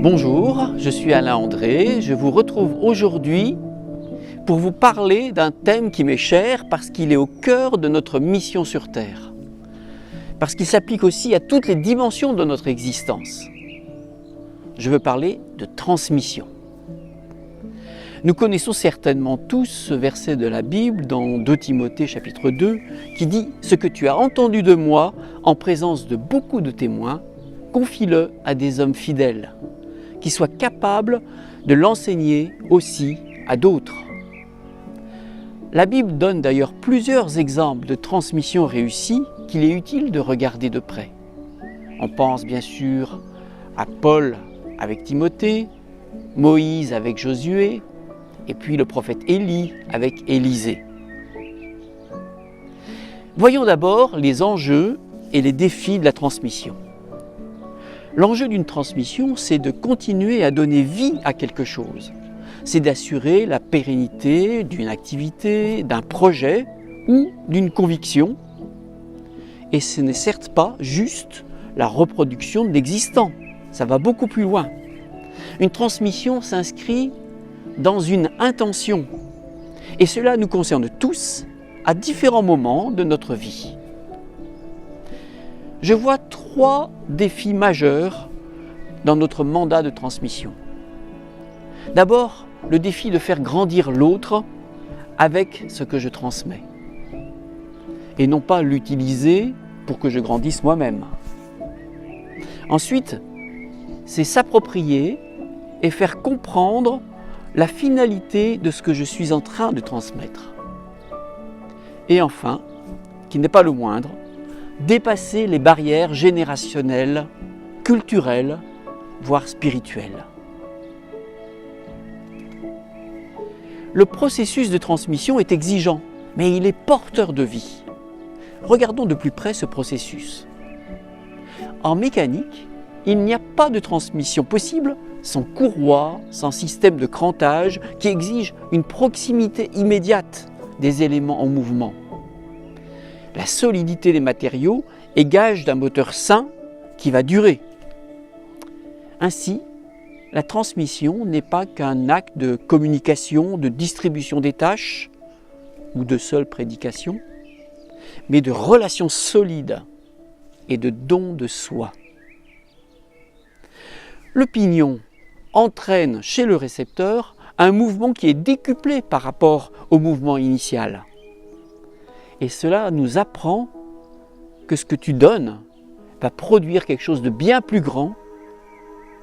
Bonjour, je suis Alain André, je vous retrouve aujourd'hui pour vous parler d'un thème qui m'est cher parce qu'il est au cœur de notre mission sur Terre, parce qu'il s'applique aussi à toutes les dimensions de notre existence. Je veux parler de transmission. Nous connaissons certainement tous ce verset de la Bible dans 2 Timothée chapitre 2 qui dit « Ce que tu as entendu de moi en présence de beaucoup de témoins, confie-le à des hommes fidèles, qui soient capables de l'enseigner aussi à d'autres. » La Bible donne d'ailleurs plusieurs exemples de transmission réussie qu'il est utile de regarder de près. On pense bien sûr à Paul avec Timothée, Moïse avec Josué, et puis le prophète Élie avec Élisée. Voyons d'abord les enjeux et les défis de la transmission. L'enjeu d'une transmission, c'est de continuer à donner vie à quelque chose. C'est d'assurer la pérennité d'une activité, d'un projet ou d'une conviction. Et ce n'est certes pas juste la reproduction de l'existant. Ça va beaucoup plus loin. Une transmission s'inscrit dans une intention. Et cela nous concerne tous à différents moments de notre vie. Je vois 3 défis majeurs dans notre mandat de transmission. D'abord, le défi de faire grandir l'autre avec ce que je transmets. Et non pas l'utiliser pour que je grandisse moi-même. Ensuite, c'est s'approprier et faire comprendre la finalité de ce que je suis en train de transmettre. Et enfin, qui n'est pas le moindre, dépasser les barrières générationnelles, culturelles, voire spirituelles. Le processus de transmission est exigeant, mais il est porteur de vie. Regardons de plus près ce processus. En mécanique, il n'y a pas de transmission possible sans courroie, sans système de crantage qui exige une proximité immédiate des éléments en mouvement. La solidité des matériaux est gage d'un moteur sain qui va durer. Ainsi, la transmission n'est pas qu'un acte de communication, de distribution des tâches ou de seule prédication, mais de relations solides et de don de soi. Le pignon entraîne chez le récepteur un mouvement qui est décuplé par rapport au mouvement initial. Et cela nous apprend que ce que tu donnes va produire quelque chose de bien plus grand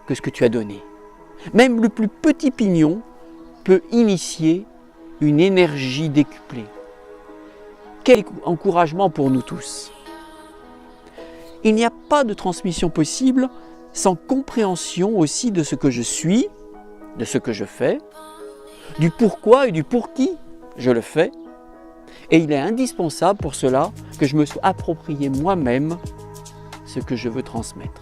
que ce que tu as donné. Même le plus petit pignon peut initier une énergie décuplée. Quel encouragement pour nous tous! Il n'y a pas de transmission possible sans compréhension aussi de ce que je suis, de ce que je fais, du pourquoi et du pour qui je le fais. Et il est indispensable pour cela que je me sois approprié moi-même ce que je veux transmettre.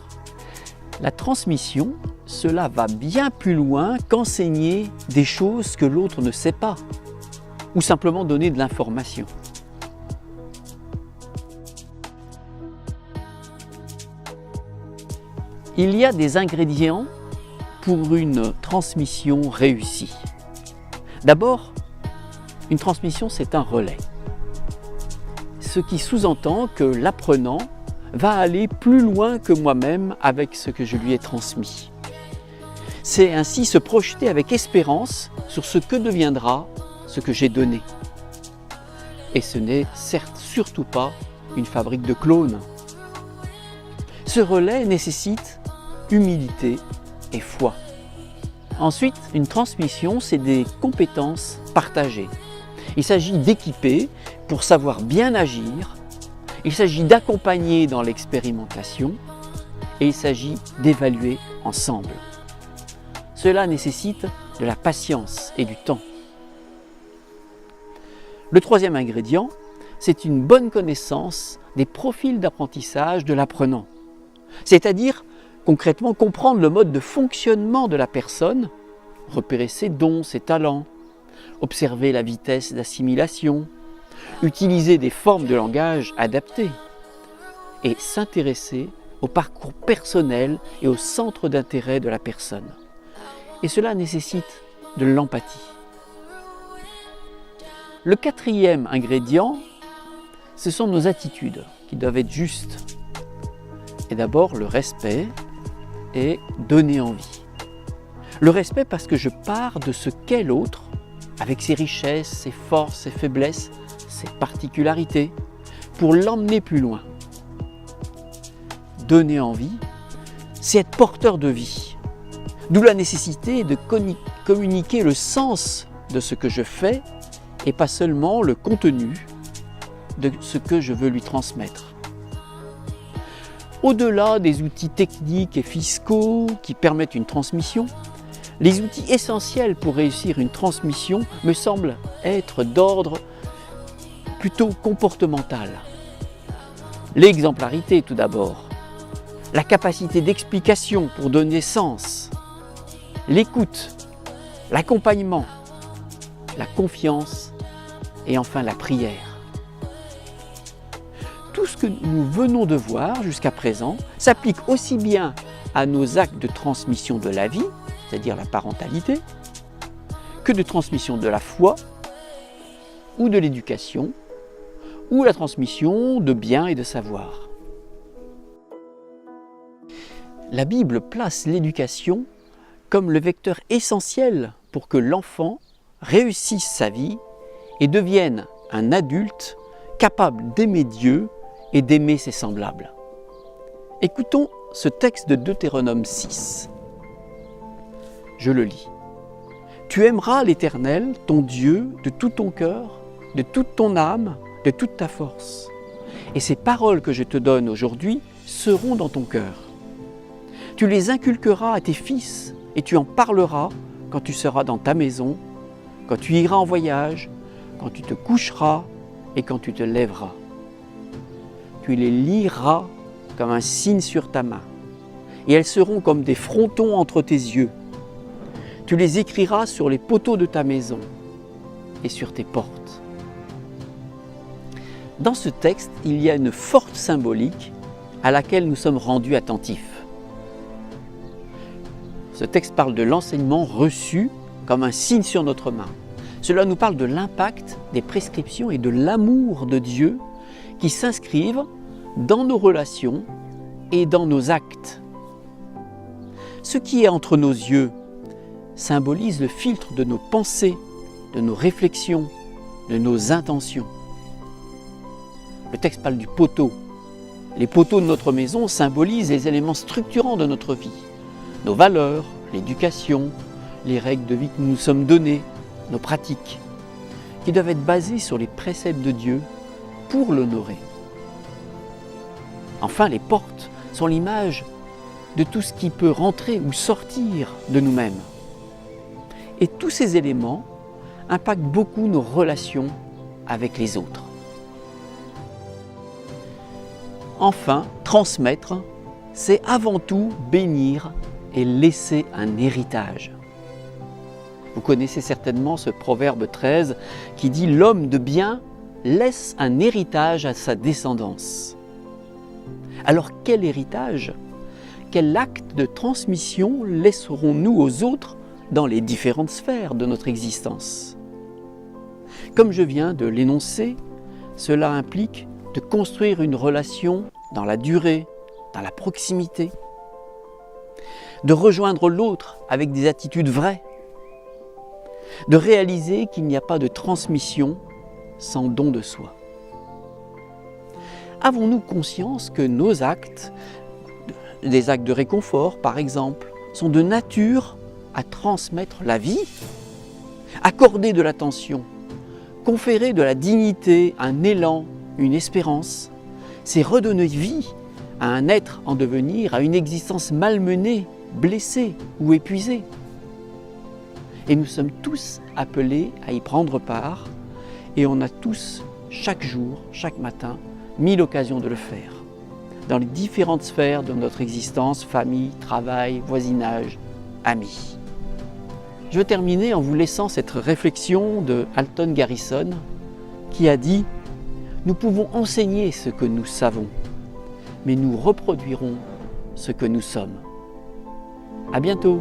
La transmission, cela va bien plus loin qu'enseigner des choses que l'autre ne sait pas, ou simplement donner de l'information. Il y a des ingrédients pour une transmission réussie. D'abord, une transmission, c'est un relais. Ce qui sous-entend que l'apprenant va aller plus loin que moi-même avec ce que je lui ai transmis. C'est ainsi se projeter avec espérance sur ce que deviendra ce que j'ai donné. Et ce n'est certes surtout pas une fabrique de clones. Ce relais nécessite humilité et foi. Ensuite, une transmission, c'est des compétences partagées. Il s'agit d'équiper pour savoir bien agir, il s'agit d'accompagner dans l'expérimentation et il s'agit d'évaluer ensemble. Cela nécessite de la patience et du temps. Le troisième ingrédient, c'est une bonne connaissance des profils d'apprentissage de l'apprenant, c'est-à-dire concrètement comprendre le mode de fonctionnement de la personne, repérer ses dons, ses talents, observer la vitesse d'assimilation, utiliser des formes de langage adaptées et s'intéresser au parcours personnel et au centre d'intérêt de la personne. Et cela nécessite de l'empathie. Le quatrième ingrédient, ce sont nos attitudes qui doivent être justes. Et d'abord le respect et donner envie. Le respect parce que je pars de ce qu'est l'autre, avec ses richesses, ses forces, ses faiblesses, ses particularités, pour l'emmener plus loin. Donner envie, c'est être porteur de vie. D'où la nécessité de communiquer le sens de ce que je fais et pas seulement le contenu de ce que je veux lui transmettre. Au-delà des outils techniques et fiscaux qui permettent une transmission, les outils essentiels pour réussir une transmission me semblent être d'ordre plutôt comportemental. L'exemplarité tout d'abord, la capacité d'explication pour donner sens, l'écoute, l'accompagnement, la confiance et enfin la prière. Tout ce que nous venons de voir jusqu'à présent s'applique aussi bien à nos actes de transmission de la vie, c'est-à-dire la parentalité, que de transmission de la foi ou de l'éducation, ou la transmission de biens et de savoirs. La Bible place l'éducation comme le vecteur essentiel pour que l'enfant réussisse sa vie et devienne un adulte capable d'aimer Dieu et d'aimer ses semblables. Écoutons ce texte de Deutéronome 6. Je le lis. « Tu aimeras l'Éternel, ton Dieu, de tout ton cœur, de toute ton âme, de toute ta force. Et ces paroles que je te donne aujourd'hui seront dans ton cœur. Tu les inculqueras à tes fils et tu en parleras quand tu seras dans ta maison, quand tu iras en voyage, quand tu te coucheras et quand tu te lèveras. Tu les liras comme un signe sur ta main, et elles seront comme des frontons entre tes yeux. Tu les écriras sur les poteaux de ta maison et sur tes portes. » Dans ce texte, il y a une forte symbolique à laquelle nous sommes rendus attentifs. Ce texte parle de l'enseignement reçu comme un signe sur notre main. Cela nous parle de l'impact des prescriptions et de l'amour de Dieu qui s'inscrivent dans nos relations et dans nos actes. Ce qui est entre nos yeux symbolise le filtre de nos pensées, de nos réflexions, de nos intentions. Le texte parle du poteau. Les poteaux de notre maison symbolisent les éléments structurants de notre vie. Nos valeurs, l'éducation, les règles de vie que nous nous sommes données, nos pratiques, qui doivent être basées sur les préceptes de Dieu pour l'honorer. Enfin, les portes sont l'image de tout ce qui peut rentrer ou sortir de nous-mêmes. Et tous ces éléments impactent beaucoup nos relations avec les autres. Enfin, transmettre, c'est avant tout bénir et laisser un héritage. Vous connaissez certainement ce proverbe 13 qui dit « L'homme de bien laisse un héritage à sa descendance ». Alors quel héritage, quel acte de transmission laisserons-nous aux autres dans les différentes sphères de notre existence? Comme je viens de l'énoncer, cela implique de construire une relation dans la durée, dans la proximité, de rejoindre l'autre avec des attitudes vraies, de réaliser qu'il n'y a pas de transmission sans don de soi. Avons-nous conscience que nos actes, des actes de réconfort par exemple, sont de nature à transmettre la vie, accorder de l'attention, conférer de la dignité, un élan, une espérance, c'est redonner vie à un être en devenir, à une existence malmenée, blessée ou épuisée. Et nous sommes tous appelés à y prendre part et on a tous, chaque jour, chaque matin, mis l'occasion de le faire dans les différentes sphères de notre existence, famille, travail, voisinage, amis. Je veux terminer en vous laissant cette réflexion de Alton Garrison qui a dit « Nous pouvons enseigner ce que nous savons, mais nous reproduirons ce que nous sommes. À bientôt!